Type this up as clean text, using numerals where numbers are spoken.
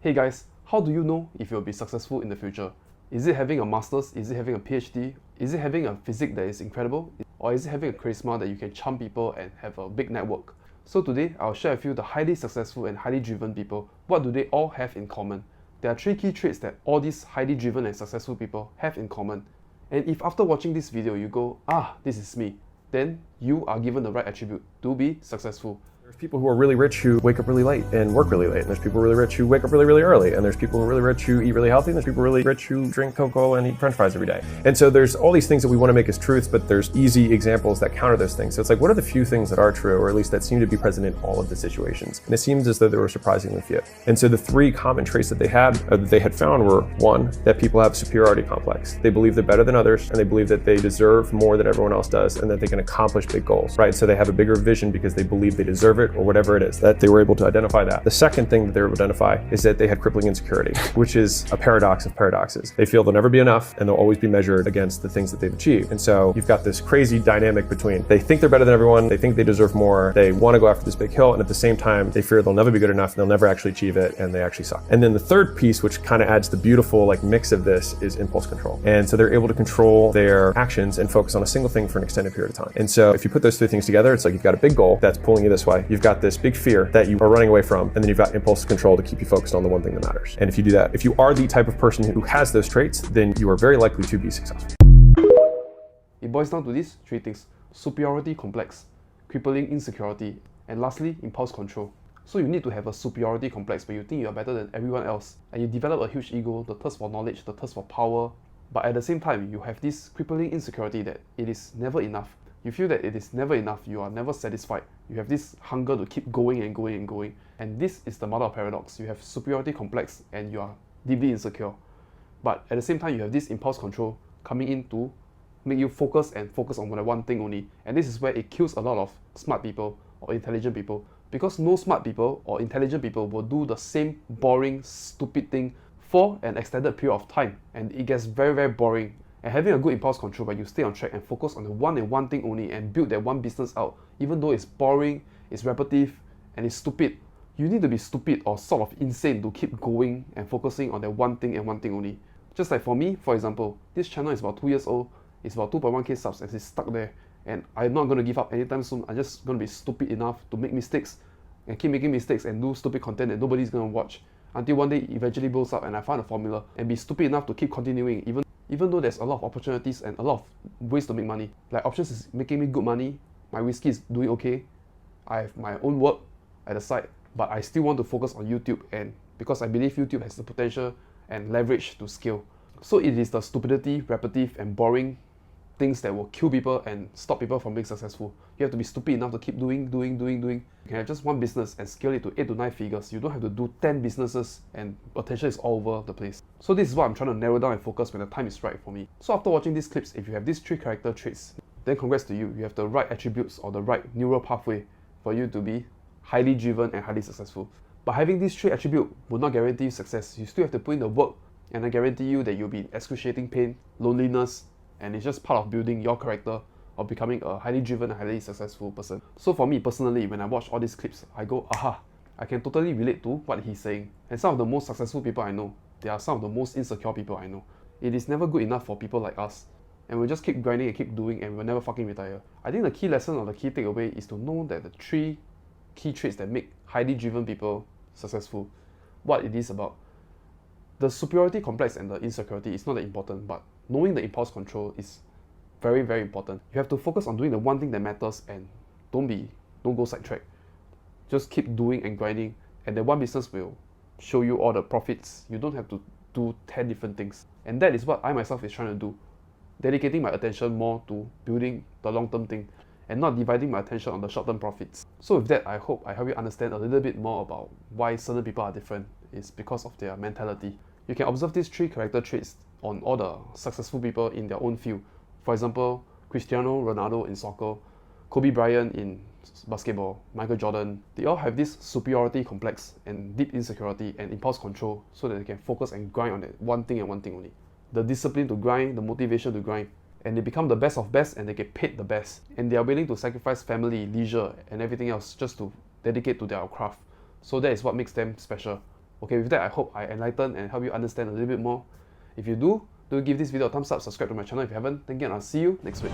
Hey guys, how do you know if you'll be successful in the future? Is it having a master's? Is it having a PhD? Is it having a physique that is incredible? Or is it having a charisma that you can charm people and have a big network? So today, I'll share with you the highly successful and highly driven people. What do they all have in common? There are 3 key traits that all these highly driven and successful people have in common. And if after watching this video you go, this is me, then you are given the right attribute to be successful. There's people who are really rich who wake up really late and work really late. And there's people really rich who wake up really, really early. And there's people who are really rich who eat really healthy. And there's people really rich who drink Coca-Cola and eat French fries every day. And so there's all these things that we want to make as truths, but there's easy examples that counter those things. So it's like, what are the few things that are true, or at least that seem to be present in all of the situations? And it seems as though there were surprisingly few. And so the 3 common traits that they had found were, 1, that people have a superiority complex. They believe they're better than others, and they believe that they deserve more than everyone else does, and that they can accomplish big goals, right? So they have a bigger vision because they believe they deserve it, or whatever it is, that they were able to identify that. The second thing that they were able to identify is that they had crippling insecurity, which is a paradox of paradoxes. They feel they'll never be enough, and they'll always be measured against the things that they've achieved. And so you've got this crazy dynamic between they think they're better than everyone, they think they deserve more, they want to go after this big hill, and at the same time, they fear they'll never be good enough, and they'll never actually achieve it, and they actually suck. And then the third piece, which kind of adds the beautiful mix of this, is impulse control. And so they're able to control their actions and focus on a single thing for an extended period of time. And so if you put those 3 things together, it's like you've got a big goal that's pulling you this way. You've got this big fear that you are running away from, and then you've got impulse control to keep you focused on the one thing that matters. And if you do that, if you are the type of person who has those traits, then you are very likely to be successful. It boils down to these 3 things: superiority complex, crippling insecurity, and lastly, impulse control. So you need to have a superiority complex where you think you are better than everyone else, and you develop a huge ego, the thirst for knowledge, the thirst for power, but at the same time, you have this crippling insecurity that it is never enough. You feel that it is never enough, you are never satisfied. You have this hunger to keep going and going and going. And this is the mother of paradox. You have superiority complex and you are deeply insecure. But at the same time, you have this impulse control coming in to make you focus on that one thing only. And this is where it kills a lot of smart people or intelligent people. Because no smart people or intelligent people will do the same boring, stupid thing for an extended period of time. And it gets very, very boring. And having a good impulse control where you stay on track and focus on the one thing only and build that one business out, even though it's boring, it's repetitive, and it's stupid, you need to be stupid or sort of insane to keep going and focusing on that one thing and one thing only. Just like for me, for example, this channel is about 2 years old, it's about 2.1k subs and it's stuck there. And I'm not going to give up anytime soon. I'm just going to be stupid enough to make mistakes and keep making mistakes and do stupid content that nobody's going to watch until one day it eventually blows up and I find a formula, and be stupid enough to keep continuing even though there's a lot of opportunities and a lot of ways to make money. Like Options is making me good money, my whiskey is doing okay, I have my own work at the side, but I still want to focus on YouTube, and because I believe YouTube has the potential and leverage to scale. So it is the stupidity, repetitive and boring things that will kill people and stop people from being successful. You have to be stupid enough to keep doing. You can have just one business and scale it to 8 to 9 figures. You don't have to do 10 businesses and potential is all over the place. So this is what I'm trying to narrow down and focus when the time is right for me. So after watching these clips, if you have these 3 character traits, then congrats to you. You have the right attributes or the right neural pathway for you to be highly driven and highly successful. But having these 3 attributes will not guarantee you success. You still have to put in the work, and I guarantee you that you'll be in excruciating pain, loneliness, and it's just part of building your character or becoming a highly driven and highly successful person. So for me personally, when I watch all these clips, I go, aha, I can totally relate to what he's saying. And some of the most successful people I know, they are some of the most insecure people I know. It is never good enough for people like us. And we'll just keep grinding and keep doing, and we'll never fucking retire. I think the key lesson or the key takeaway is to know that the 3 key traits that make highly driven people successful, what it is about. The superiority complex and the insecurity is not that important, but knowing the impulse control is very, very important. You have to focus on doing the one thing that matters and don't go sidetrack. Just keep doing and grinding, and that one business will show you all the profits. You don't have to do 10 different things. And that is what I myself is trying to do. Dedicating my attention more to building the long-term thing and not dividing my attention on the short-term profits. So with that, I hope I help you understand a little bit more about why certain people are different. It's because of their mentality. You can observe these 3 character traits on all the successful people in their own field. For example, Cristiano Ronaldo in soccer, Kobe Bryant in basketball, Michael Jordan. They all have this superiority complex and deep insecurity and impulse control so that they can focus and grind on that one thing and one thing only. The discipline to grind, the motivation to grind, and they become the best of best and they get paid the best. And they are willing to sacrifice family, leisure and everything else just to dedicate to their craft. So that is what makes them special. Okay, with that, I hope I enlighten and help you understand a little bit more. If you do give this video a thumbs up, subscribe to my channel if you haven't. Thank you, and I'll see you next week.